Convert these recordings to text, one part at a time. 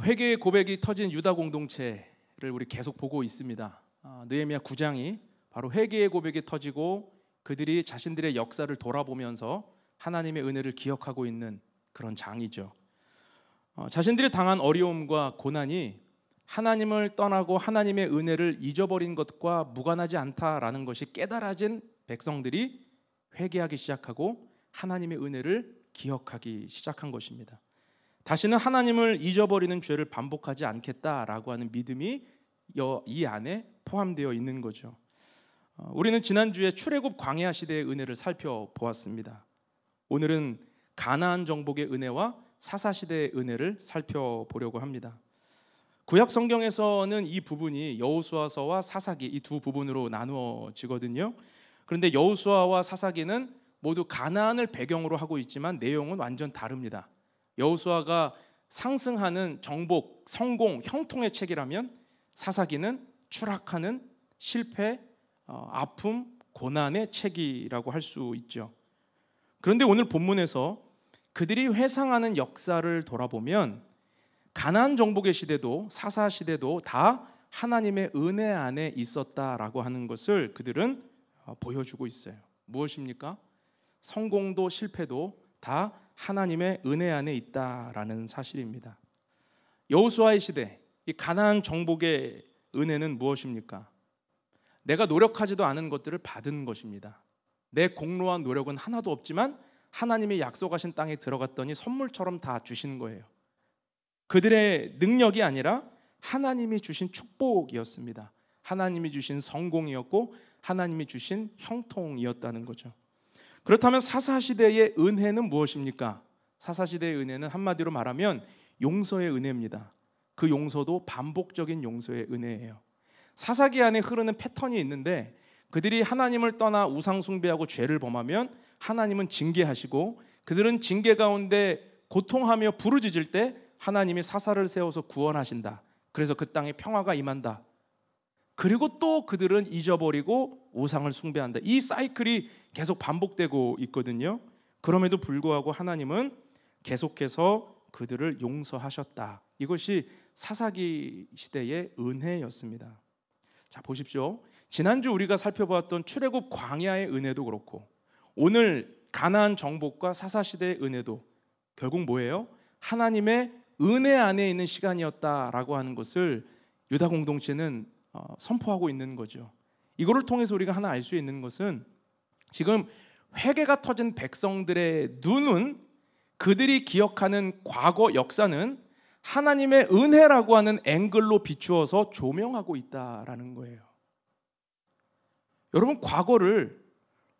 회개의 고백이 터진 유다 공동체를 우리 계속 보고 있습니다. 느헤미야 9장이 바로 회개의 고백이 터지고 그들이 자신들의 역사를 돌아보면서 하나님의 은혜를 기억하고 있는 그런 장이죠. 자신들이 당한 어려움과 고난이 하나님을 떠나고 하나님의 은혜를 잊어버린 것과 무관하지 않다라는 것이 깨달아진 백성들이 회개하기 시작하고 하나님의 은혜를 기억하기 시작한 것입니다. 다시는 하나님을 잊어버리는 죄를 반복하지 않겠다라고 하는 믿음이 이 안에 포함되어 있는 거죠. 우리는 지난주에 출애굽 광야 시대의 은혜를 살펴보았습니다. 오늘은 가나안 정복의 은혜와 사사 시대의 은혜를 살펴보려고 합니다. 구약 성경에서는 이 부분이 여호수아서와 사사기 이 두 부분으로 나누어지거든요. 그런데 여호수아와 사사기는 모두 가나안을 배경으로 하고 있지만 내용은 완전 다릅니다. 여호수아가 상승하는 정복, 성공, 형통의 책이라면 사사기는 추락하는 실패, 아픔, 고난의 책이라고 할 수 있죠. 그런데 오늘 본문에서 그들이 회상하는 역사를 돌아보면 가나안 정복의 시대도 사사 시대도 다 하나님의 은혜 안에 있었다라고 하는 것을 그들은 보여주고 있어요. 무엇입니까? 성공도 실패도 다 하나님의 은혜 안에 있다라는 사실입니다. 여호수아의 시대, 이 가나안 정복의 은혜는 무엇입니까? 내가 노력하지도 않은 것들을 받은 것입니다. 내 공로와 노력은 하나도 없지만 하나님의 약속하신 땅에 들어갔더니 선물처럼 다 주신 거예요. 그들의 능력이 아니라 하나님이 주신 축복이었습니다. 하나님이 주신 성공이었고 하나님이 주신 형통이었다는 거죠. 그렇다면 사사시대의 은혜는 무엇입니까? 사사시대의 은혜는 한마디로 말하면 용서의 은혜입니다. 그 용서도 반복적인 용서의 은혜예요. 사사기 안에 흐르는 패턴이 있는데 그들이 하나님을 떠나 우상 숭배하고 죄를 범하면 하나님은 징계하시고 그들은 징계 가운데 고통하며 부르짖을 때 하나님이 사사를 세워서 구원하신다. 그래서 그 땅에 평화가 임한다. 그리고 또 그들은 잊어버리고 우상을 숭배한다. 이 사이클이 계속 반복되고 있거든요. 그럼에도 불구하고 하나님은 계속해서 그들을 용서하셨다. 이것이 사사기 시대의 은혜였습니다. 자, 보십시오. 지난주 우리가 살펴보았던 출애굽 광야의 은혜도 그렇고 오늘 가나안 정복과 사사 시대의 은혜도 결국 뭐예요? 하나님의 은혜 안에 있는 시간이었다라고 하는 것을 유다 공동체는 선포하고 있는 거죠. 이거를 통해서 우리가 하나 알 수 있는 것은 지금 회개가 터진 백성들의 눈은 그들이 기억하는 과거 역사는 하나님의 은혜라고 하는 앵글로 비추어서 조명하고 있다라는 거예요. 여러분, 과거를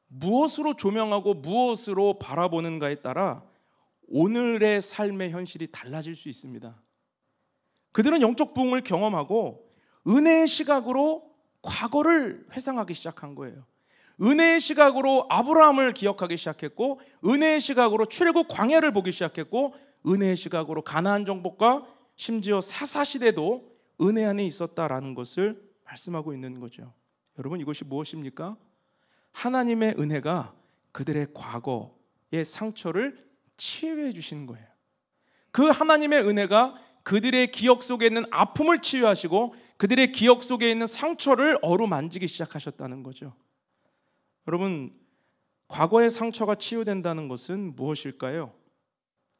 무엇으로 조명하고 무엇으로 바라보는가에 따라 오늘의 삶의 현실이 달라질 수 있습니다. 그들은 영적 부흥을 경험하고 은혜의 시각으로 과거를 회상하기 시작한 거예요. 은혜의 시각으로 아브라함을 기억하기 시작했고 은혜의 시각으로 출애굽 광야를 보기 시작했고 은혜의 시각으로 가나안 정복과 심지어 사사 시대도 은혜 안에 있었다라는 것을 말씀하고 있는 거죠. 여러분, 이것이 무엇입니까? 하나님의 은혜가 그들의 과거의 상처를 치유해 주신 거예요. 그 하나님의 은혜가 그들의 기억 속에 있는 아픔을 치유하시고 그들의 기억 속에 있는 상처를 어루만지기 시작하셨다는 거죠. 여러분, 과거의 상처가 치유된다는 것은 무엇일까요?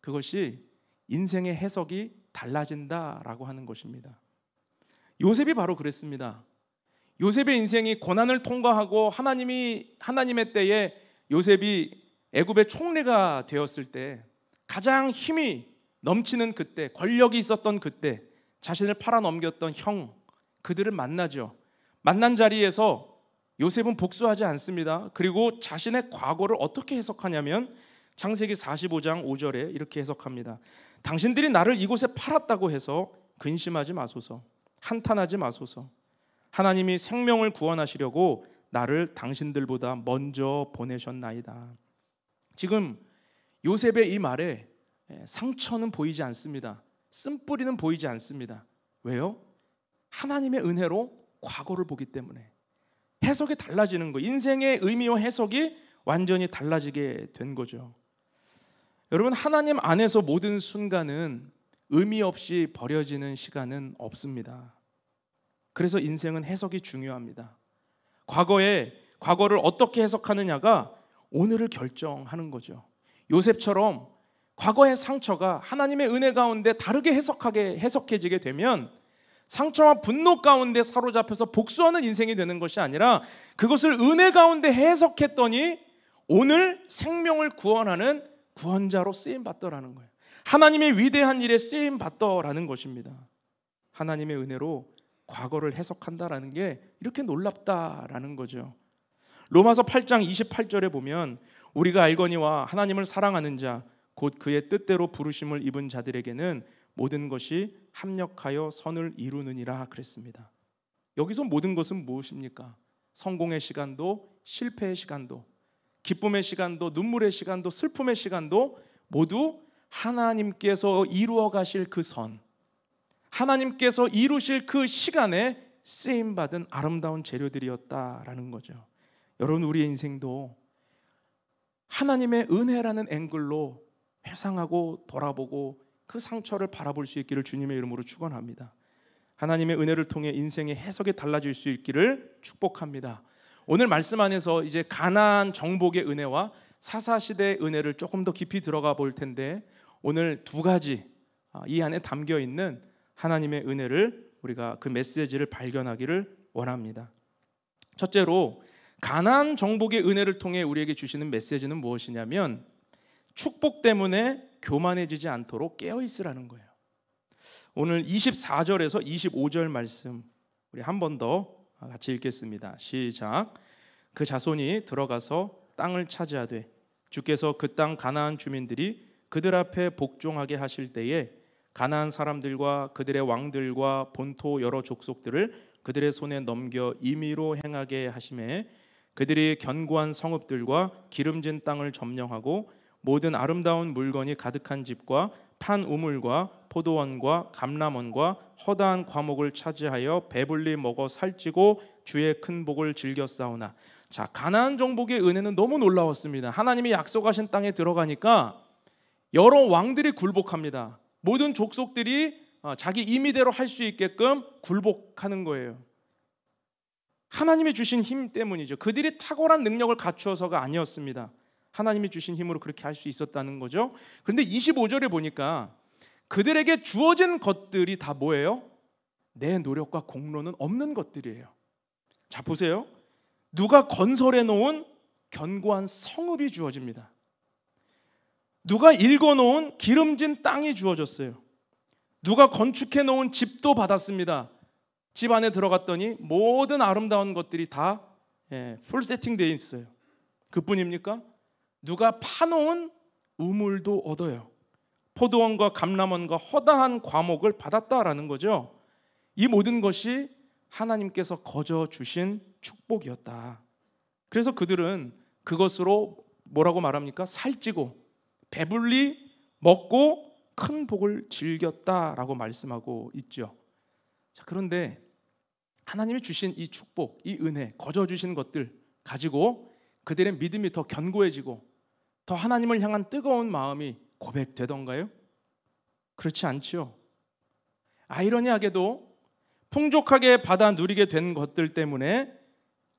그것이 인생의 해석이 달라진다라고 하는 것입니다. 요셉이 바로 그랬습니다. 요셉의 인생이 고난을 통과하고 하나님의 때에 요셉이 애굽의 총리가 되었을 때 가장 힘이 넘치는 그때, 권력이 있었던 그때 자신을 팔아넘겼던 형, 그들을 만나죠. 만난 자리에서 요셉은 복수하지 않습니다. 그리고 자신의 과거를 어떻게 해석하냐면 창세기 45장 5절에 이렇게 해석합니다. 당신들이 나를 이곳에 팔았다고 해서 근심하지 마소서, 한탄하지 마소서. 하나님이 생명을 구원하시려고 나를 당신들보다 먼저 보내셨나이다. 지금 요셉의 이 말에 상처는 보이지 않습니다. 쓴뿌리는 보이지 않습니다. 왜요? 하나님의 은혜로 과거를 보기 때문에 해석이 달라지는 거예요. 인생의 의미와 해석이 완전히 달라지게 된 거죠. 여러분, 하나님 안에서 모든 순간은 의미 없이 버려지는 시간은 없습니다. 그래서 인생은 해석이 중요합니다. 과거를 어떻게 해석하느냐가 오늘을 결정하는 거죠. 요셉처럼 과거의 상처가 하나님의 은혜 가운데 다르게 해석해지게 되면 상처와 분노 가운데 사로잡혀서 복수하는 인생이 되는 것이 아니라 그것을 은혜 가운데 해석했더니 오늘 생명을 구원하는 구원자로 쓰임받더라는 거예요. 하나님의 위대한 일에 쓰임받더라는 것입니다. 하나님의 은혜로 과거를 해석한다라는 게 이렇게 놀랍다라는 거죠. 로마서 8장 28절에 보면 우리가 알거니와 하나님을 사랑하는 자 곧 그의 뜻대로 부르심을 입은 자들에게는 모든 것이 합력하여 선을 이루느니라 그랬습니다. 여기서 모든 것은 무엇입니까? 성공의 시간도 실패의 시간도 기쁨의 시간도 눈물의 시간도 슬픔의 시간도 모두 하나님께서 이루어 가실 그 선, 하나님께서 이루실 그 시간에 쓰임받은 아름다운 재료들이었다라는 거죠. 여러분, 우리의 인생도 하나님의 은혜라는 앵글로 회상하고 돌아보고 그 상처를 바라볼 수 있기를 주님의 이름으로 축원합니다. 하나님의 은혜를 통해 인생의 해석이 달라질 수 있기를 축복합니다. 오늘 말씀 안에서 이제 가나안 정복의 은혜와 사사시대의 은혜를 조금 더 깊이 들어가 볼 텐데 오늘 두 가지 이 안에 담겨 있는 하나님의 은혜를 우리가 그 메시지를 발견하기를 원합니다. 첫째로 가나안 정복의 은혜를 통해 우리에게 주시는 메시지는 무엇이냐면 축복 때문에 교만해지지 않도록 깨어 있으라는 거예요. 오늘 24절에서 25절 말씀 우리 한 번 더 같이 읽겠습니다. 시작. 그 자손이 들어가서 땅을 차지하되 주께서 그 땅 가나안 주민들이 그들 앞에 복종하게 하실 때에 가나안 사람들과 그들의 왕들과 본토 여러 족속들을 그들의 손에 넘겨 임의로 행하게 하심에 그들이 견고한 성읍들과 기름진 땅을 점령하고 모든 아름다운 물건이 가득한 집과 판 우물과 포도원과 감람원과 허다한 과목을 차지하여 배불리 먹어 살찌고 주의 큰 복을 즐겨 싸우나. 자, 가나안 정복의 은혜는 너무 놀라웠습니다. 하나님이 약속하신 땅에 들어가니까 여러 왕들이 굴복합니다. 모든 족속들이 자기 임의대로 할 수 있게끔 굴복하는 거예요. 하나님이 주신 힘 때문이죠. 그들이 탁월한 능력을 갖추어서가 아니었습니다. 하나님이 주신 힘으로 그렇게 할 수 있었다는 거죠. 그런데 25절에 보니까 그들에게 주어진 것들이 다 뭐예요? 내 노력과 공로는 없는 것들이에요. 자, 보세요. 누가 건설해 놓은 견고한 성읍이 주어집니다. 누가 일궈 놓은 기름진 땅이 주어졌어요. 누가 건축해 놓은 집도 받았습니다. 집 안에 들어갔더니 모든 아름다운 것들이 다 풀 세팅되어 있어요. 그뿐입니까? 누가 파놓은 우물도 얻어요. 포도원과 감람원과 허다한 과목을 받았다라는 거죠. 이 모든 것이 하나님께서 거저 주신 축복이었다. 그래서 그들은 그것으로 뭐라고 말합니까? 살찌고 배불리 먹고 큰 복을 즐겼다라고 말씀하고 있죠. 자, 그런데 하나님이 주신 이 축복, 이 은혜, 거저 주신 것들 가지고 그들의 믿음이 더 견고해지고 더 하나님을 향한 뜨거운 마음이 고백되던가요? 그렇지 않지요. 아이러니하게도 풍족하게 받아 누리게 된 것들 때문에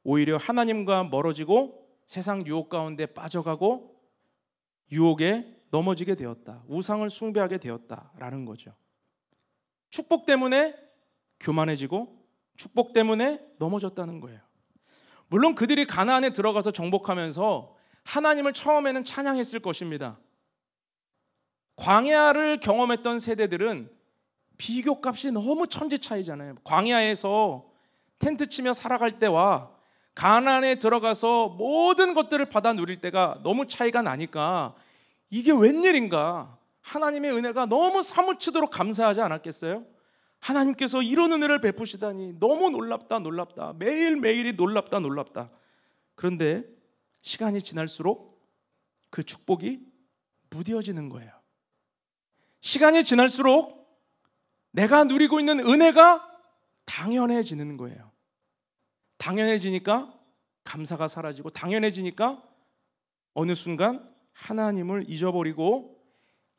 오히려 하나님과 멀어지고 세상 유혹 가운데 빠져가고 유혹에 넘어지게 되었다. 우상을 숭배하게 되었다라는 거죠. 축복 때문에 교만해지고 축복 때문에 넘어졌다는 거예요. 물론 그들이 가나안에 들어가서 정복하면서 하나님을 처음에는 찬양했을 것입니다. 광야를 경험했던 세대들은 비교값이 너무 천지 차이잖아요. 광야에서 텐트 치며 살아갈 때와 가나안에 들어가서 모든 것들을 받아 누릴 때가 너무 차이가 나니까 이게 웬일인가, 하나님의 은혜가 너무 사무치도록 감사하지 않았겠어요? 하나님께서 이런 은혜를 베푸시다니 너무 놀랍다, 놀랍다. 매일매일이 놀랍다, 놀랍다. 그런데 시간이 지날수록 그 축복이 무뎌지는 거예요. 시간이 지날수록 내가 누리고 있는 은혜가 당연해지는 거예요. 당연해지니까 감사가 사라지고, 당연해지니까 어느 순간 하나님을 잊어버리고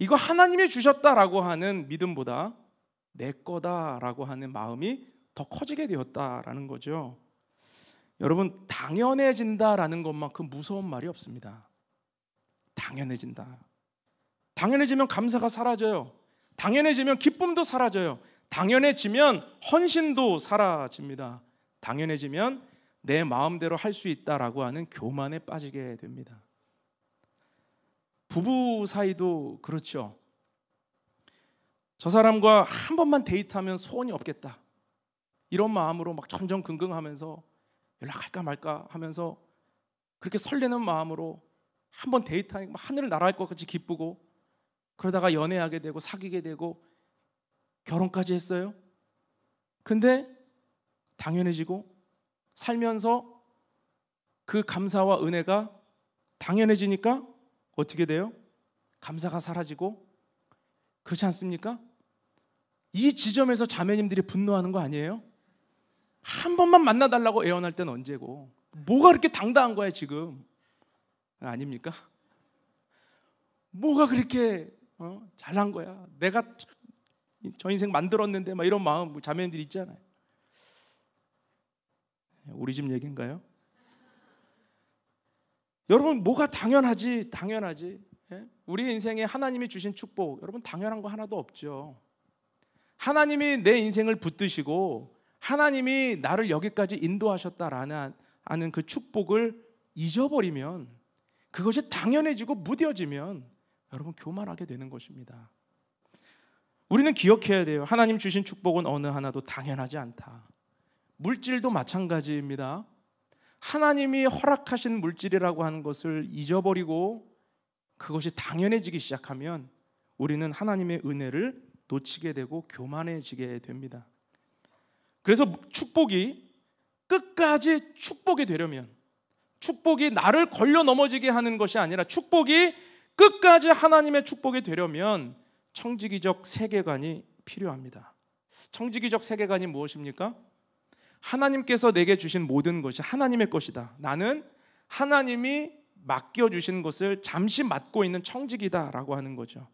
이거 하나님이 주셨다라고 하는 믿음보다 내 거다라고 하는 마음이 더 커지게 되었다라는 거죠. 여러분, 당연해진다라는 것만큼 무서운 말이 없습니다. 당연해진다. 당연해지면 감사가 사라져요. 당연해지면 기쁨도 사라져요. 당연해지면 헌신도 사라집니다. 당연해지면 내 마음대로 할 수 있다라고 하는 교만에 빠지게 됩니다. 부부 사이도 그렇죠. 저 사람과 한 번만 데이트하면 소원이 없겠다, 이런 마음으로 막 전전긍긍하면서 연락할까 말까 하면서 그렇게 설레는 마음으로 한 번 데이트하니까 하늘을 날아갈 것 같이 기쁘고, 그러다가 연애하게 되고 사귀게 되고 결혼까지 했어요. 근데 당연해지고 살면서 그 감사와 은혜가 당연해지니까 어떻게 돼요? 감사가 사라지고, 그렇지 않습니까? 이 지점에서 자매님들이 분노하는 거 아니에요? 한 번만 만나달라고 애원할 때는 언제고, 뭐가 그렇게 당당한 거야 지금? 아닙니까? 뭐가 그렇게 잘난 거야? 내가 저 인생 만들었는데 막 이런 마음 자매님들이 있잖아요. 우리 집 얘기인가요? 여러분, 뭐가 당연하지? 당연하지. 우리 인생에 하나님이 주신 축복, 여러분 당연한 거 하나도 없죠. 하나님이 내 인생을 붙드시고 하나님이 나를 여기까지 인도하셨다라는 그 축복을 잊어버리면, 그것이 당연해지고 무뎌지면 여러분 교만하게 되는 것입니다. 우리는 기억해야 돼요. 하나님 주신 축복은 어느 하나도 당연하지 않다. 물질도 마찬가지입니다. 하나님이 허락하신 물질이라고 하는 것을 잊어버리고 그것이 당연해지기 시작하면 우리는 하나님의 은혜를 놓치게 되고 교만해지게 됩니다. 그래서 축복이 끝까지 축복이 되려면, 축복이 나를 걸려 넘어지게 하는 것이 아니라 축복이 끝까지 하나님의 축복이 되려면 청지기적 세계관이 필요합니다. 청지기적 세계관이 무엇입니까? 하나님께서 내게 주신 모든 것이 하나님의 것이다. 나는 하나님이 맡겨주신 것을 잠시 맡고 있는 청지기다라고 하는 거죠.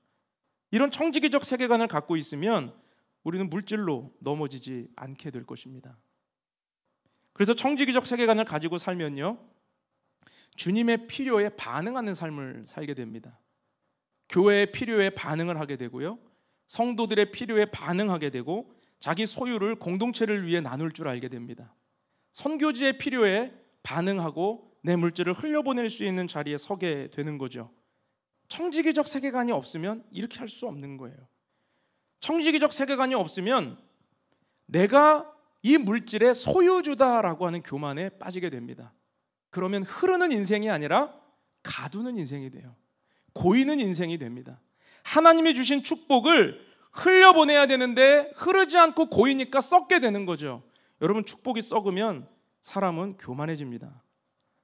이런 청지기적 세계관을 갖고 있으면 우리는 물질로 넘어지지 않게 될 것입니다. 그래서 청지기적 세계관을 가지고 살면요, 주님의 필요에 반응하는 삶을 살게 됩니다. 교회의 필요에 반응을 하게 되고요, 성도들의 필요에 반응하게 되고, 자기 소유를 공동체를 위해 나눌 줄 알게 됩니다. 선교지의 필요에 반응하고 내 물질을 흘려보낼 수 있는 자리에 서게 되는 거죠. 청지기적 세계관이 없으면 이렇게 할 수 없는 거예요. 청지기적 세계관이 없으면 내가 이 물질의 소유주다라고 하는 교만에 빠지게 됩니다. 그러면 흐르는 인생이 아니라 가두는 인생이 돼요. 고이는 인생이 됩니다. 하나님이 주신 축복을 흘려보내야 되는데 흐르지 않고 고이니까 썩게 되는 거죠. 여러분, 축복이 썩으면 사람은 교만해집니다.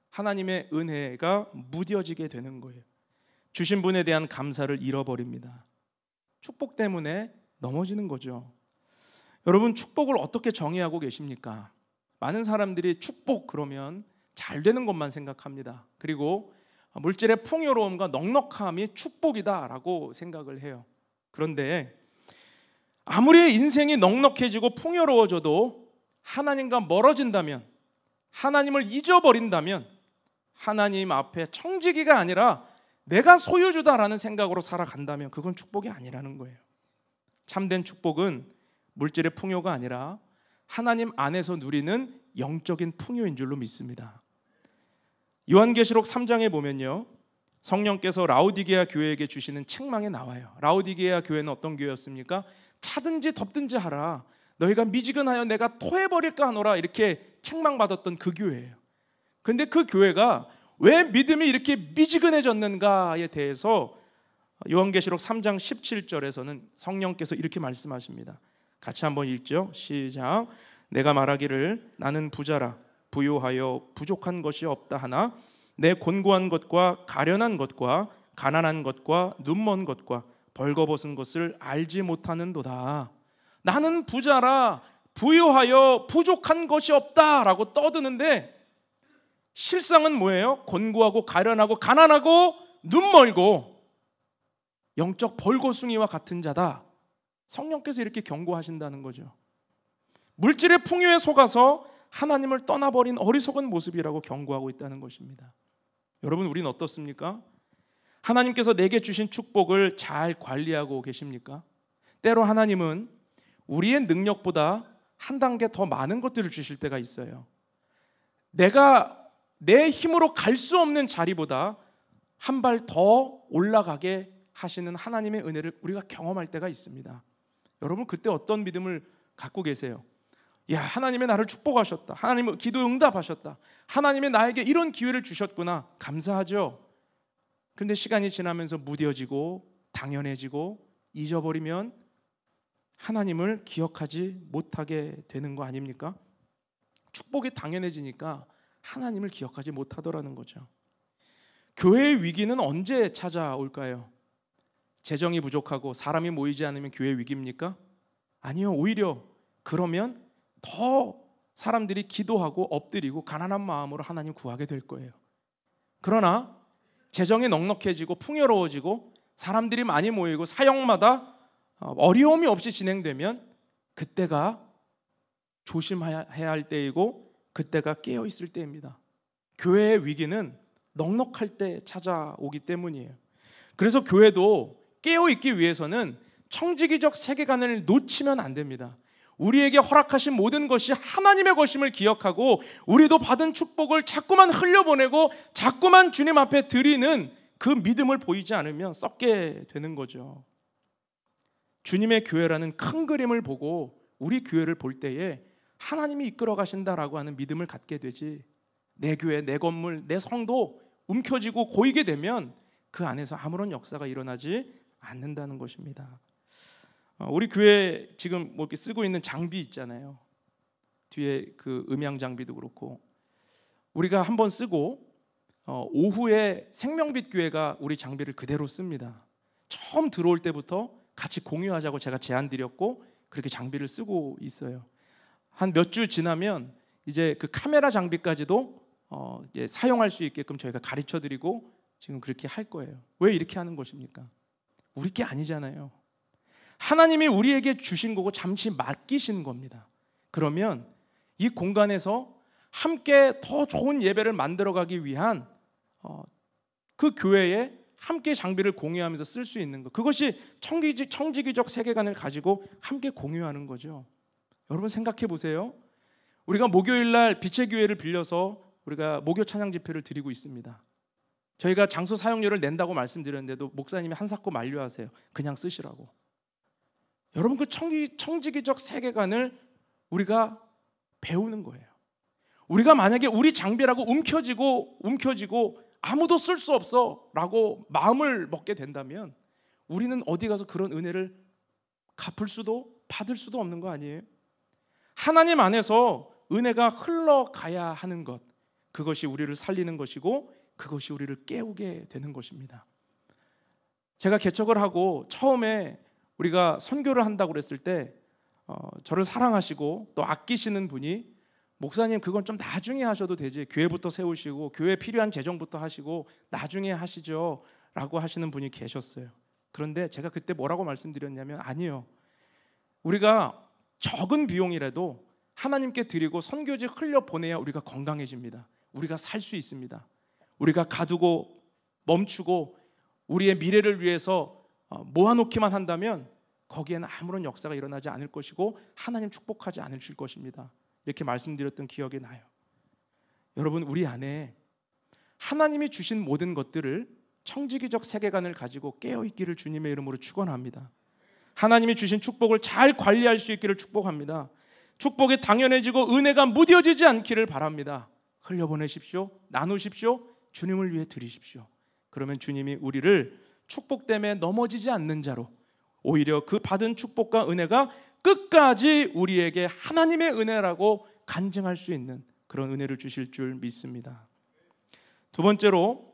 하나님의 은혜가 무뎌지게 되는 거예요. 주신 분에 대한 감사를 잃어버립니다. 축복 때문에 넘어지는 거죠. 여러분, 축복을 어떻게 정의하고 계십니까? 많은 사람들이 축복 그러면 잘 되는 것만 생각합니다. 그리고 물질의 풍요로움과 넉넉함이 축복이다라고 생각을 해요. 그런데 아무리 인생이 넉넉해지고 풍요로워져도 하나님과 멀어진다면, 하나님을 잊어버린다면, 하나님 앞에 청지기가 아니라 내가 소유주다라는 생각으로 살아간다면 그건 축복이 아니라는 거예요. 참된 축복은 물질의 풍요가 아니라 하나님 안에서 누리는 영적인 풍요인 줄로 믿습니다. 요한계시록 3장에 보면요, 성령께서 라오디게아 교회에게 주시는 책망에 나와요. 라오디게아 교회는 어떤 교회였습니까? 차든지 덥든지 하라, 너희가 미지근하여 내가 토해버릴까 하노라, 이렇게 책망받았던 그 교회예요. 그런데 그 교회가 왜 믿음이 이렇게 미지근해졌는가에 대해서 요한계시록 3장 17절에서는 성령께서 이렇게 말씀하십니다. 같이 한번 읽죠. 시작. 내가 말하기를 나는 부자라 부요하여 부족한 것이 없다 하나 내 곤고한 것과 가련한 것과 가난한 것과 눈먼 것과 벌거벗은 것을 알지 못하는도다. 나는 부자라 부요하여 부족한 것이 없다라고 떠드는데 실상은 뭐예요? 곤고하고 가련하고 가난하고 눈멀고 영적 벌거숭이와 같은 자다. 성령께서 이렇게 경고하신다는 거죠. 물질의 풍요에 속아서 하나님을 떠나버린 어리석은 모습이라고 경고하고 있다는 것입니다. 여러분, 우리는 어떻습니까? 하나님께서 내게 주신 축복을 잘 관리하고 계십니까? 때로 하나님은 우리의 능력보다 한 단계 더 많은 것들을 주실 때가 있어요. 내가 내 힘으로 갈 수 없는 자리보다 한 발 더 올라가게 하시는 하나님의 은혜를 우리가 경험할 때가 있습니다. 여러분, 그때 어떤 믿음을 갖고 계세요? 야, 하나님이 나를 축복하셨다. 하나님은 기도 응답하셨다. 하나님이 나에게 이런 기회를 주셨구나. 감사하죠. 그런데 시간이 지나면서 무뎌지고 당연해지고 잊어버리면 하나님을 기억하지 못하게 되는 거 아닙니까? 축복이 당연해지니까 하나님을 기억하지 못하더라는 거죠. 교회의 위기는 언제 찾아올까요? 재정이 부족하고 사람이 모이지 않으면 교회 위기입니까? 아니요. 오히려 그러면 더 사람들이 기도하고 엎드리고 가난한 마음으로 하나님 구하게 될 거예요. 그러나 재정이 넉넉해지고 풍요로워지고 사람들이 많이 모이고 사역마다 어려움이 없이 진행되면 그때가 조심해야 할 때이고 그때가 깨어 있을 때입니다. 교회의 위기는 넉넉할 때 찾아오기 때문이에요. 그래서 교회도 깨어 있기 위해서는 청지기적 세계관을 놓치면 안 됩니다. 우리에게 허락하신 모든 것이 하나님의 것임을 기억하고 우리도 받은 축복을 자꾸만 흘려보내고 자꾸만 주님 앞에 드리는 그 믿음을 보이지 않으면 썩게 되는 거죠. 주님의 교회라는 큰 그림을 보고 우리 교회를 볼 때에 하나님이 이끌어 가신다라고 하는 믿음을 갖게 되지, 내 교회, 내 건물, 내 성도 움켜쥐고 고이게 되면 그 안에서 아무런 역사가 일어나지 않는다는 것입니다. 우리 교회 지금 뭐 이렇게 쓰고 있는 장비 있잖아요. 뒤에 그 음향 장비도 그렇고 우리가 한번 쓰고 오후에 생명빛 교회가 우리 장비를 그대로 씁니다. 처음 들어올 때부터 같이 공유하자고 제가 제안 드렸고 그렇게 장비를 쓰고 있어요. 한 몇 주 지나면 이제 그 카메라 장비까지도 이제 사용할 수 있게끔 저희가 가르쳐 드리고 지금 그렇게 할 거예요. 왜 이렇게 하는 것입니까? 우리 게 아니잖아요. 하나님이 우리에게 주신 거고 잠시 맡기신 겁니다. 그러면 이 공간에서 함께 더 좋은 예배를 만들어가기 위한 그 교회에 함께 장비를 공유하면서 쓸 수 있는 것, 그것이 청지기적 세계관을 가지고 함께 공유하는 거죠. 여러분 생각해 보세요. 우리가 목요일날 빛의 교회를 빌려서 우리가 목요 찬양 집회를 드리고 있습니다. 저희가 장소 사용료를 낸다고 말씀드렸는데도 목사님이 한사코 만류하세요. 그냥 쓰시라고. 여러분 그 청지기적 세계관을 우리가 배우는 거예요. 우리가 만약에 우리 장비라고 움켜쥐고 아무도 쓸 수 없어 라고 마음을 먹게 된다면 우리는 어디 가서 그런 은혜를 갚을 수도 받을 수도 없는 거 아니에요? 하나님 안에서 은혜가 흘러가야 하는 것, 그것이 우리를 살리는 것이고 그것이 우리를 깨우게 되는 것입니다. 제가 개척을 하고 처음에 우리가 선교를 한다고 그랬을 때 저를 사랑하시고 또 아끼시는 분이, 목사님 그건 좀 나중에 하셔도 되지, 교회부터 세우시고 교회 필요한 재정부터 하시고 나중에 하시죠 라고 하시는 분이 계셨어요. 그런데 제가 그때 뭐라고 말씀드렸냐면, 아니요, 우리가 적은 비용이라도 하나님께 드리고 선교지 흘려보내야 우리가 건강해집니다. 우리가 살 수 있습니다. 우리가 가두고 멈추고 우리의 미래를 위해서 모아놓기만 한다면 거기에는 아무런 역사가 일어나지 않을 것이고 하나님 축복하지 않으실 것입니다. 이렇게 말씀드렸던 기억이 나요. 여러분, 우리 안에 하나님이 주신 모든 것들을 청지기적 세계관을 가지고 깨어있기를 주님의 이름으로 축원합니다. 하나님이 주신 축복을 잘 관리할 수 있기를 축복합니다. 축복이 당연해지고 은혜가 무뎌지지 않기를 바랍니다. 흘려보내십시오. 나누십시오. 주님을 위해 드리십시오. 그러면 주님이 우리를 축복 때문에 넘어지지 않는 자로, 오히려 그 받은 축복과 은혜가 끝까지 우리에게 하나님의 은혜라고 간증할 수 있는 그런 은혜를 주실 줄 믿습니다. 두 번째로,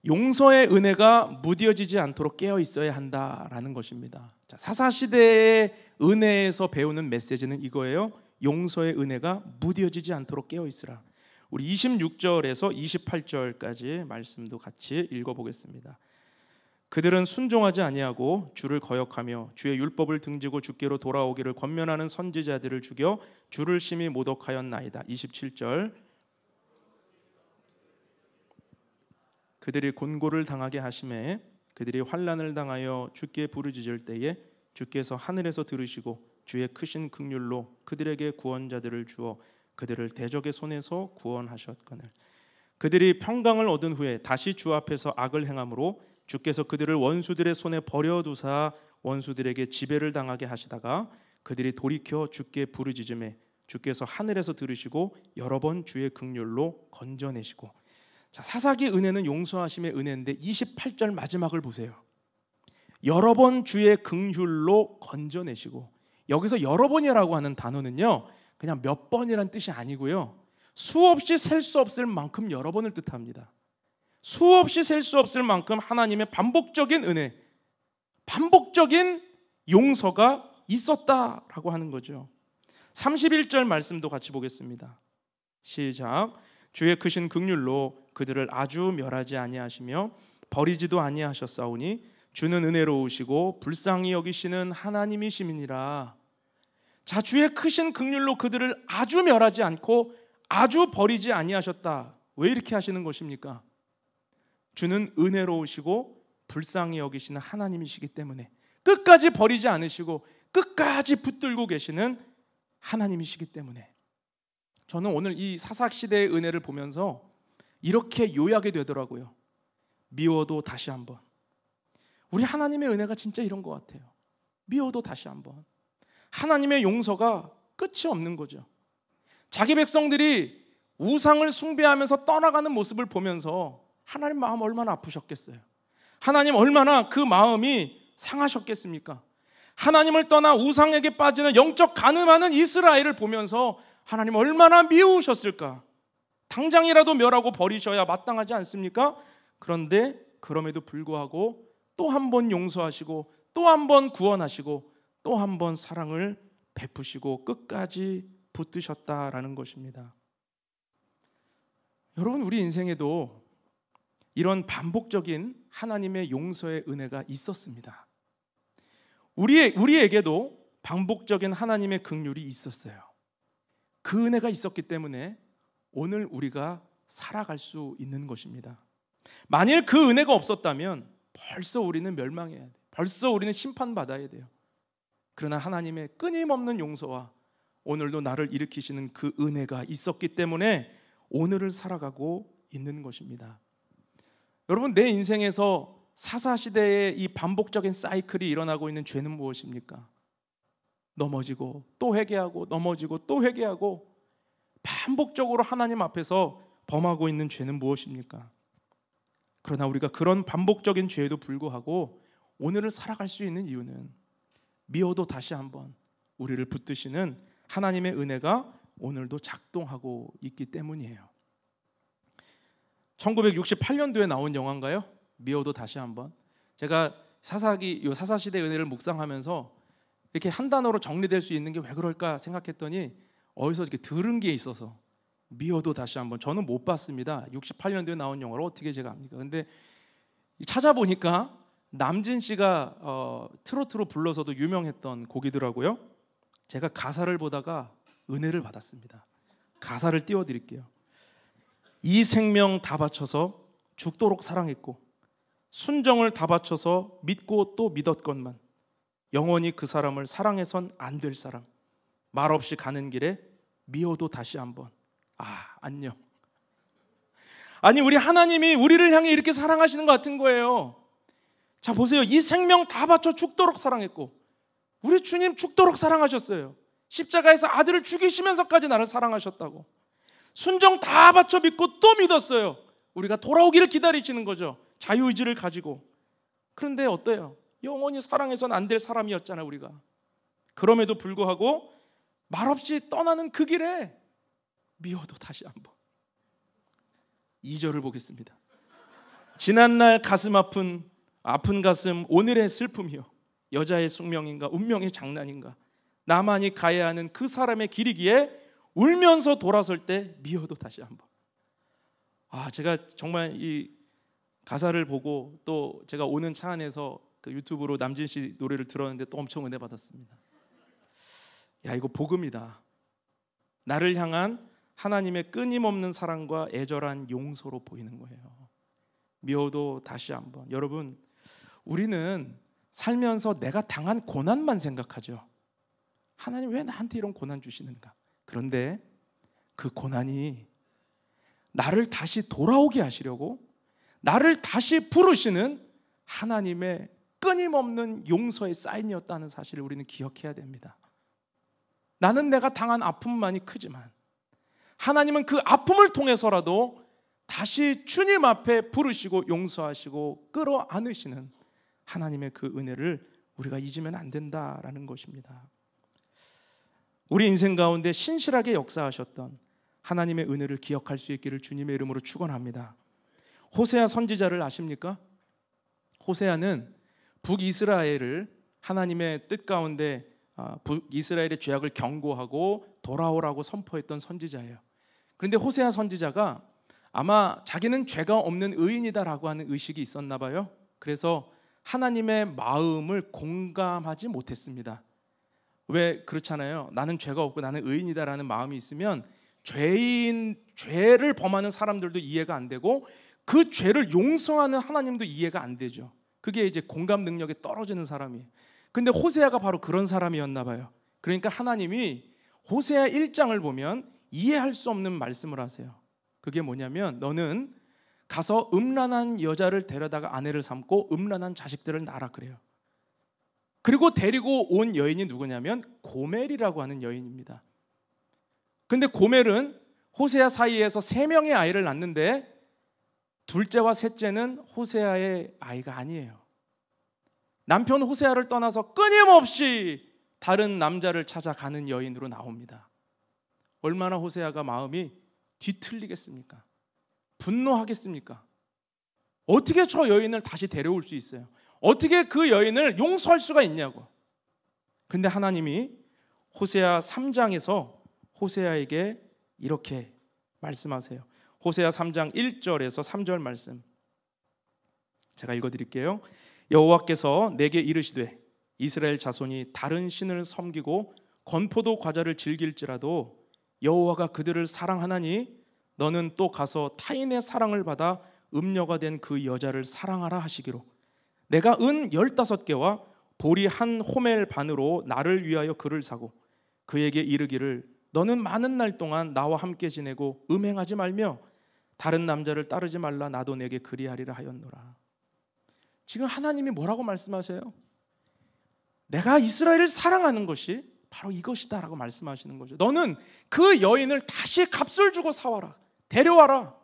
용서의 은혜가 무뎌지지 않도록 깨어 있어야 한다라는 것입니다. 자, 사사시대의 은혜에서 배우는 메시지는 이거예요. 용서의 은혜가 무뎌지지 않도록 깨어 있으라. 우리 26절에서 28절까지 말씀도 같이 읽어보겠습니다. 그들은 순종하지 아니하고 주를 거역하며 주의 율법을 등지고 주께로 돌아오기를 권면하는 선지자들을 죽여 주를 심히 모독하였나이다. 27절. 그들이 곤고를 당하게 하심에 그들이 환난을 당하여 주께 부르짖을 때에 주께서 하늘에서 들으시고 주의 크신 긍휼로 그들에게 구원자들을 주어 그들을 대적의 손에서 구원하셨거늘. 그들이 평강을 얻은 후에 다시 주 앞에서 악을 행함으로 주께서 그들을 원수들의 손에 버려두사 원수들에게 지배를 당하게 하시다가 그들이 돌이켜 주께 부르짖음에 주께서 하늘에서 들으시고 여러 번 주의 긍휼로 건져내시고. 자, 사사기 은혜는 용서하심의 은혜인데 28절 마지막을 보세요. 여러 번 주의 긍휼로 건져내시고. 여기서 여러 번이라고 하는 단어는요, 그냥 몇 번이란 뜻이 아니고요, 수없이 셀 수 없을 만큼 여러 번을 뜻합니다. 수없이 셀 수 없을 만큼 하나님의 반복적인 은혜, 반복적인 용서가 있었다라고 하는 거죠. 31절 말씀도 같이 보겠습니다. 시작. 주의 크신 긍휼로 그들을 아주 멸하지 아니하시며 버리지도 아니하셨사오니 주는 은혜로우시고 불쌍히 여기시는 하나님이심이니라. 자, 주의 크신 긍휼로 그들을 아주 멸하지 않고 아주 버리지 아니하셨다. 왜 이렇게 하시는 것입니까? 주는 은혜로우시고 불쌍히 여기시는 하나님이시기 때문에, 끝까지 버리지 않으시고 끝까지 붙들고 계시는 하나님이시기 때문에. 저는 오늘 이 사사시대의 은혜를 보면서 이렇게 요약이 되더라고요. 미워도 다시 한번. 우리 하나님의 은혜가 진짜 이런 것 같아요. 미워도 다시 한번. 하나님의 용서가 끝이 없는 거죠. 자기 백성들이 우상을 숭배하면서 떠나가는 모습을 보면서 하나님 마음 얼마나 아프셨겠어요. 하나님 얼마나 그 마음이 상하셨겠습니까? 하나님을 떠나 우상에게 빠지는 영적 간음하는 이스라엘을 보면서 하나님 얼마나 미우셨을까. 당장이라도 멸하고 버리셔야 마땅하지 않습니까? 그런데 그럼에도 불구하고 또 한 번 용서하시고 또 한 번 구원하시고 또 한 번 사랑을 베푸시고 끝까지 붙드셨다라는 것입니다. 여러분, 우리 인생에도 이런 반복적인 하나님의 용서의 은혜가 있었습니다. 우리에게도 반복적인 하나님의 긍휼이 있었어요. 그 은혜가 있었기 때문에 오늘 우리가 살아갈 수 있는 것입니다. 만일 그 은혜가 없었다면 벌써 우리는 멸망해야 돼요. 벌써 우리는 심판받아야 돼요. 그러나 하나님의 끊임없는 용서와 오늘도 나를 일으키시는 그 은혜가 있었기 때문에 오늘을 살아가고 있는 것입니다. 여러분, 내 인생에서 사사시대의 이 반복적인 사이클이 일어나고 있는 죄는 무엇입니까? 넘어지고 또 회개하고 넘어지고 또 회개하고 반복적으로 하나님 앞에서 범하고 있는 죄는 무엇입니까? 그러나 우리가 그런 반복적인 죄에도 불구하고 오늘을 살아갈 수 있는 이유는 미워도 다시 한번 우리를 붙드시는 하나님의 은혜가 오늘도 작동하고 있기 때문이에요. 1968년도에 나온 영화인가요? 미워도 다시 한번. 제가 사사시대 은혜를 묵상하면서 이렇게 한 단어로 정리될 수 있는 게 왜 그럴까 생각했더니 어디서 이렇게 들은 게 있어서 미워도 다시 한번. 저는 못 봤습니다. 68년도에 나온 영화를 어떻게 제가 압니까? 근데 찾아보니까 남진 씨가 트로트로 불러서도 유명했던 곡이더라고요. 제가 가사를 보다가 은혜를 받았습니다. 가사를 띄워드릴게요. 이 생명 다 바쳐서 죽도록 사랑했고 순정을 다 바쳐서 믿고 또 믿었건만 영원히 그 사람을 사랑해선 안 될 사람, 말없이 가는 길에 미워도 다시 한번. 안녕. 아니, 우리 하나님이 우리를 향해 이렇게 사랑하시는 것 같은 거예요. 자, 보세요. 이 생명 다 바쳐 죽도록 사랑했고, 우리 주님 죽도록 사랑하셨어요. 십자가에서 아들을 죽이시면서까지 나를 사랑하셨다고. 순정 다 바쳐 믿고 또 믿었어요. 우리가 돌아오기를 기다리시는 거죠. 자유의지를 가지고. 그런데 어때요? 영원히 사랑해서는 안 될 사람이었잖아요, 우리가. 그럼에도 불구하고 말없이 떠나는 그 길에 미워도 다시 한번. 2절을 보겠습니다. 지난날 가슴 아픈 가슴 오늘의 슬픔이요, 여자의 숙명인가 운명의 장난인가, 나만이 가야 하는 그 사람의 길이기에 울면서 돌아설 때 미워도 다시 한번. 제가 정말 이 가사를 보고 또 제가 오는 차 안에서 그 유튜브로 남진 씨 노래를 들었는데 또 엄청 은혜 받았습니다. 야, 이거 복음이다. 나를 향한 하나님의 끊임없는 사랑과 애절한 용서로 보이는 거예요. 미워도 다시 한번. 여러분, 우리는 살면서 내가 당한 고난만 생각하죠. 하나님 왜 나한테 이런 고난 주시는가? 그런데 그 고난이 나를 다시 돌아오게 하시려고 나를 다시 부르시는 하나님의 끊임없는 용서의 사인이었다는 사실을 우리는 기억해야 됩니다. 나는 내가 당한 아픔만이 크지만 하나님은 그 아픔을 통해서라도 다시 주님 앞에 부르시고 용서하시고 끌어안으시는 하나님의 그 은혜를 우리가 잊으면 안 된다라는 것입니다. 우리 인생 가운데 신실하게 역사하셨던 하나님의 은혜를 기억할 수 있기를 주님의 이름으로 축원합니다. 호세아 선지자를 아십니까? 호세아는 북이스라엘을 하나님의 뜻 가운데 북이스라엘의 죄악을 경고하고 돌아오라고 선포했던 선지자예요. 그런데 호세아 선지자가 아마 자기는 죄가 없는 의인이다라고 하는 의식이 있었나 봐요. 그래서 하나님의 마음을 공감하지 못했습니다. 왜 그렇잖아요. 나는 죄가 없고 나는 의인이다라는 마음이 있으면 죄를 범하는 사람들도 이해가 안 되고 그 죄를 용서하는 하나님도 이해가 안 되죠. 그게 이제 공감 능력이 떨어지는 사람이에요. 근데 호세아가 바로 그런 사람이었나 봐요. 그러니까 하나님이 호세아 1장을 보면 이해할 수 없는 말씀을 하세요. 그게 뭐냐면 너는 가서 음란한 여자를 데려다가 아내를 삼고 음란한 자식들을 낳아라 그래요. 그리고 데리고 온 여인이 누구냐면 고멜이라고 하는 여인입니다. 근데 고멜은 호세아 사이에서 3명의 아이를 낳는데 둘째와 셋째는 호세아의 아이가 아니에요. 남편 호세아를 떠나서 끊임없이 다른 남자를 찾아가는 여인으로 나옵니다. 얼마나 호세아가 마음이 뒤틀리겠습니까? 분노하겠습니까? 어떻게 저 여인을 다시 데려올 수 있어요? 어떻게 그 여인을 용서할 수가 있냐고. 근데 하나님이 호세아 3장에서 호세아에게 이렇게 말씀하세요. 호세아 3장 1절에서 3절 말씀 제가 읽어드릴게요. 여호와께서 내게 이르시되 이스라엘 자손이 다른 신을 섬기고 건포도 과자를 즐길지라도 여호와가 그들을 사랑하나니 너는 또 가서 타인의 사랑을 받아 음녀가 된 그 여자를 사랑하라 하시기로 내가 은 15개와 보리 한 호멜 반으로 나를 위하여 그를 사고 그에게 이르기를 너는 많은 날 동안 나와 함께 지내고 음행하지 말며 다른 남자를 따르지 말라 나도 내게 그리하리라 하였노라. 지금 하나님이 뭐라고 말씀하세요? 내가 이스라엘을 사랑하는 것이 바로 이것이다 라고 말씀하시는 거죠. 너는 그 여인을 다시 값을 주고 사와라. 데려와라.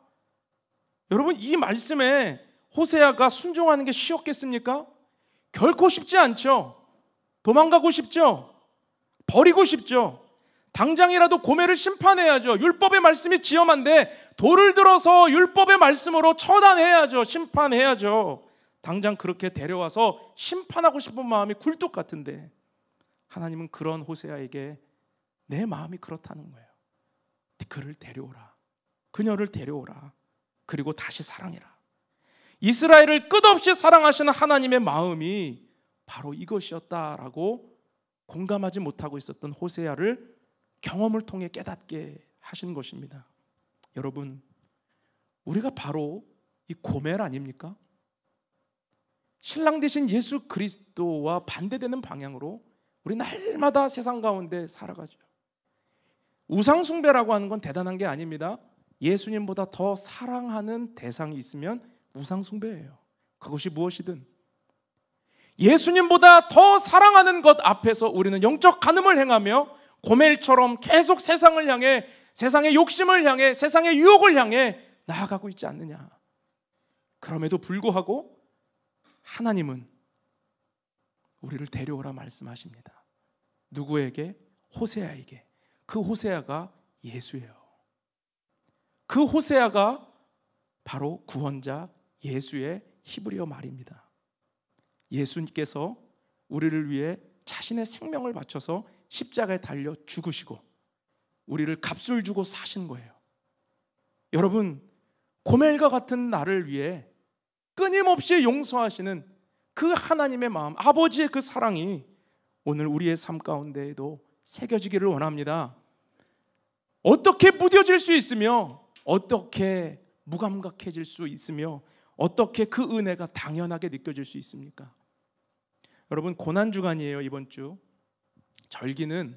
여러분, 이 말씀에 호세아가 순종하는 게 쉬웠겠습니까? 결코 쉽지 않죠. 도망가고 싶죠. 버리고 싶죠. 당장이라도 고멜을 심판해야죠. 율법의 말씀이 지엄한데 돌을 들어서 율법의 말씀으로 처단해야죠. 심판해야죠. 당장 그렇게 데려와서 심판하고 싶은 마음이 굴뚝 같은데 하나님은 그런 호세아에게 내 마음이 그렇다는 거예요. 그를 데려오라. 그녀를 데려오라. 그리고 다시 사랑해라. 이스라엘을 끝없이 사랑하시는 하나님의 마음이 바로 이것이었다라고 공감하지 못하고 있었던 호세아를 경험을 통해 깨닫게 하신 것입니다. 여러분, 우리가 바로 이 고멜 아닙니까? 신랑 되신 예수 그리스도와 반대되는 방향으로 우리 날마다 세상 가운데 살아가죠. 우상 숭배라고 하는 건 대단한 게 아닙니다. 예수님보다 더 사랑하는 대상이 있으면 우상 숭배예요. 그것이 무엇이든 예수님보다 더 사랑하는 것 앞에서 우리는 영적 간음을 행하며 고멜처럼 계속 세상을 향해, 세상의 욕심을 향해, 세상의 유혹을 향해 나아가고 있지 않느냐. 그럼에도 불구하고 하나님은 우리를 데려오라 말씀하십니다. 누구에게? 호세아에게. 그 호세아가 예수예요. 그 호세아가 바로 구원자 예수의 히브리어 말입니다. 예수님께서 우리를 위해 자신의 생명을 바쳐서 십자가에 달려 죽으시고 우리를 값을 주고 사신 거예요. 여러분, 고멜과 같은 나를 위해 끊임없이 용서하시는 그 하나님의 마음, 아버지의 그 사랑이 오늘 우리의 삶 가운데에도 새겨지기를 원합니다. 어떻게 무뎌질 수 있으며, 어떻게 무감각해질 수 있으며, 어떻게 그 은혜가 당연하게 느껴질 수 있습니까? 여러분, 고난주간이에요. 이번 주 절기는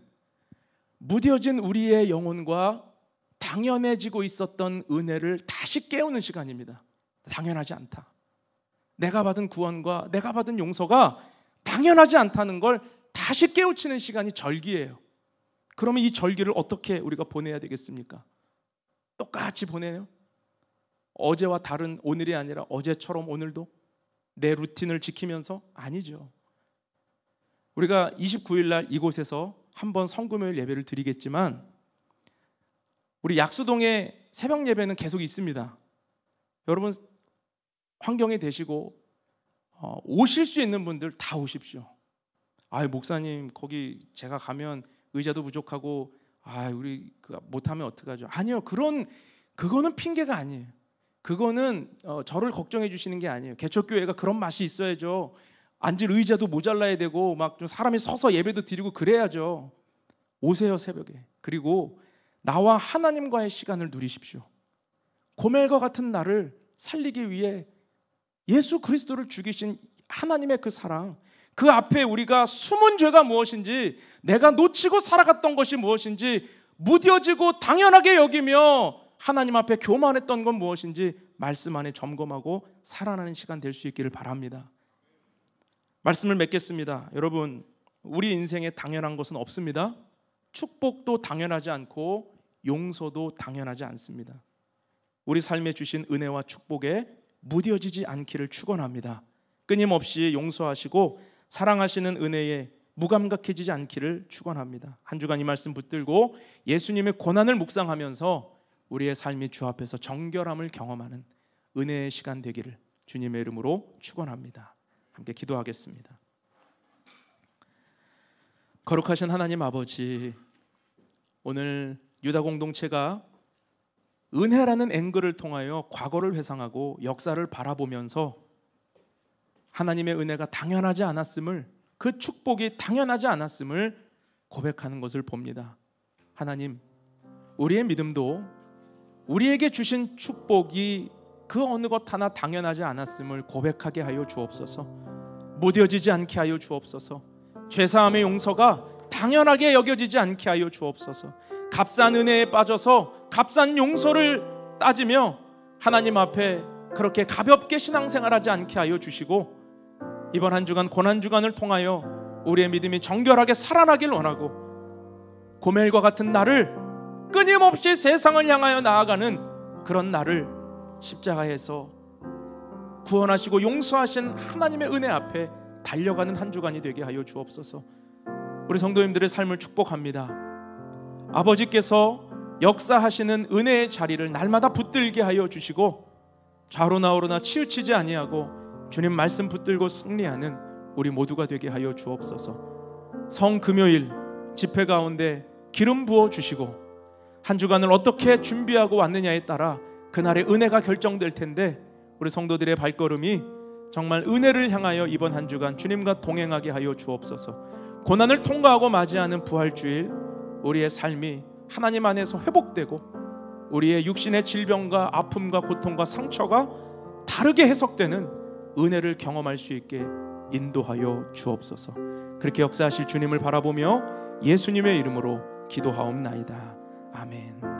무뎌진 우리의 영혼과 당연해지고 있었던 은혜를 다시 깨우는 시간입니다. 당연하지 않다, 내가 받은 구원과 내가 받은 용서가 당연하지 않다는 걸 다시 깨우치는 시간이 절기예요. 그러면 이 절기를 어떻게 우리가 보내야 되겠습니까? 똑같이 보내요? 어제와 다른 오늘이 아니라 어제처럼 오늘도 내 루틴을 지키면서? 아니죠. 우리가 29일 날 이곳에서 한번 성금요일 예배를 드리겠지만 우리 약수동의 새벽 예배는 계속 있습니다. 여러분, 환경이 되시고 오실 수 있는 분들 다 오십시오. 목사님, 거기 제가 가면 의자도 부족하고 우리 못하면 어떡하죠? 아니요, 그거는 핑계가 아니에요. 그거는 저를 걱정해 주시는 게 아니에요. 개척교회가 그런 맛이 있어야죠. 앉을 의자도 모자라야 되고 막 좀 사람이 서서 예배도 드리고 그래야죠. 오세요, 새벽에. 그리고 나와 하나님과의 시간을 누리십시오. 고멜과 같은 나를 살리기 위해 예수 그리스도를 죽이신 하나님의 그 사랑, 그 앞에 우리가 숨은 죄가 무엇인지, 내가 놓치고 살아갔던 것이 무엇인지 무뎌지고 당연하게 여기며 하나님 앞에 교만했던 건 무엇인지 말씀 안에 점검하고 살아나는 시간 될 수 있기를 바랍니다. 말씀을 맺겠습니다. 여러분, 우리 인생에 당연한 것은 없습니다. 축복도 당연하지 않고 용서도 당연하지 않습니다. 우리 삶에 주신 은혜와 축복에 무뎌지지 않기를 축원합니다. 끊임없이 용서하시고 사랑하시는 은혜에 무감각해지지 않기를 축원합니다. 한 주간 이 말씀 붙들고 예수님의 고난을 묵상하면서 우리의 삶이 주 앞에서 정결함을 경험하는 은혜의 시간 되기를 주님의 이름으로 축원합니다. 함께 기도하겠습니다. 거룩하신 하나님 아버지, 오늘 유다 공동체가 은혜라는 앵글을 통하여 과거를 회상하고 역사를 바라보면서 하나님의 은혜가 당연하지 않았음을, 그 축복이 당연하지 않았음을 고백하는 것을 봅니다. 하나님, 우리의 믿음도 우리에게 주신 축복이 그 어느 것 하나 당연하지 않았음을 고백하게 하여 주옵소서. 무뎌지지 않게 하여 주옵소서. 죄사함의 용서가 당연하게 여겨지지 않게 하여 주옵소서. 값싼 은혜에 빠져서 값싼 용서를 따지며 하나님 앞에 그렇게 가볍게 신앙생활하지 않게 하여 주시고, 이번 한 주간 고난주간을 통하여 우리의 믿음이 정결하게 살아나길 원하고, 고멜과 같은 나를 끊임없이 세상을 향하여 나아가는 그런 나를 십자가에서 구원하시고 용서하신 하나님의 은혜 앞에 달려가는 한 주간이 되게 하여 주옵소서. 우리 성도님들의 삶을 축복합니다. 아버지께서 역사하시는 은혜의 자리를 날마다 붙들게 하여 주시고, 좌로나 우로나 치우치지 아니하고 주님 말씀 붙들고 승리하는 우리 모두가 되게 하여 주옵소서. 성금요일 집회 가운데 기름 부어 주시고, 한 주간을 어떻게 준비하고 왔느냐에 따라 그날의 은혜가 결정될 텐데, 우리 성도들의 발걸음이 정말 은혜를 향하여 이번 한 주간 주님과 동행하게 하여 주옵소서. 고난을 통과하고 맞이하는 부활주일, 우리의 삶이 하나님 안에서 회복되고 우리의 육신의 질병과 아픔과 고통과 상처가 다르게 해석되는 은혜를 경험할 수 있게 인도하여 주옵소서. 그렇게 역사하실 주님을 바라보며 예수님의 이름으로 기도하옵나이다. 아멘.